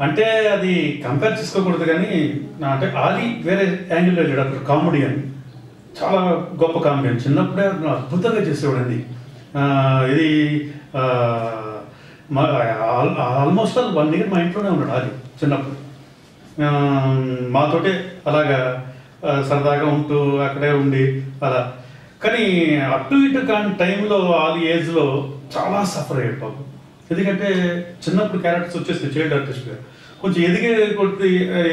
అంటే అది కంపేర్ చేసుకోకూడదు కానీ అంటే ఆది వేరే యాంగిల్ వెళ్ళాడు అక్కడ కామెడీ అని చాలా గొప్ప కామెడీ అని చిన్నప్పుడే అద్భుతంగా చేసేవాడండి ఇది ఆల్మోస్ట్ 1 year మా ఇంట్లోనే ఉన్నాడు ఆది చిన్నప్పుడు మాతోటే అలాగా సరదాగా ఉంటూ అక్కడే ఉండి అలా కానీ అటు ఇటు కాని టైంలో ఆది ఏజ్లో చాలా సఫర్ అయ్యాడు పాపం ఎందుకంటే చిన్నప్పుడు క్యారెక్టర్స్ వచ్చేస్తాయి చైల్డ్ ఆర్టిస్ట్గా కొంచెం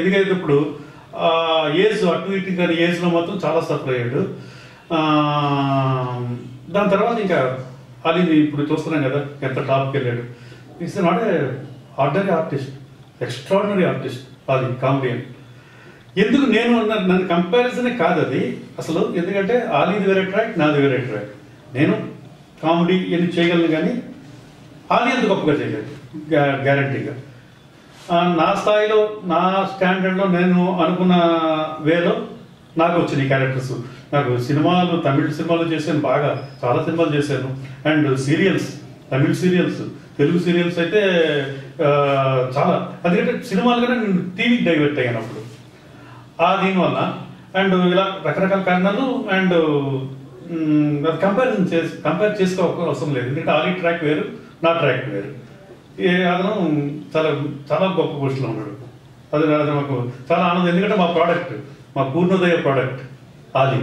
ఎదిగేటప్పుడు ఏజ్ అటు ఇటు కానీ ఏజ్లో మాత్రం చాలా సఫర్ అయ్యాడు దాని తర్వాత ఇంకా అది ఇప్పుడు చూస్తున్నాం కదా ఎంత టాప్కి వెళ్ళాడు it's not a ordinary artist extraordinary artist అది కామెడియన్ ఎందుకు నేను నన్ను కంపారిజనే కాదు అది అసలు ఎందుకంటే ఆలీది వేరే ట్రాక్ నాది వేరే ట్రాక్ నేను కామెడీ ఎన్ని చేయగలను కానీ ఆలీ అంత గొప్పగా చేయలేదు గ్యారంటీగా నా స్థాయిలో నా స్టాండర్డ్లో నేను అనుకున్న వేలో నాకు వచ్చినాయి క్యారెక్టర్స్ నాకు సినిమాలు తమిళ సినిమాలు చేశాను బాగా చాలా సినిమాలు చేశాను and serials Tamil serials Telugu serials అయితే చాలా అందుకంటే సినిమాలుగానే నేను టీవీకి డైవర్ట్ అయ్యాను అప్పుడు దీనివల్ల అండ్ ఇలా రకరకాల కారణాలు అండ్ కంపేర్ చేసుకోక అవసరం లేదు ఎందుకంటే ఆలీ ట్రాక్ వేరు నా ట్రాక్ వేరు అతను చాలా చాలా గొప్ప పోస్టులో ఉన్నాడు అది మాకు చాలా ఆనందం ఎందుకంటే మా ప్రోడక్ట్ మా పూర్ణోదయ ప్రోడక్ట్ ఆలీ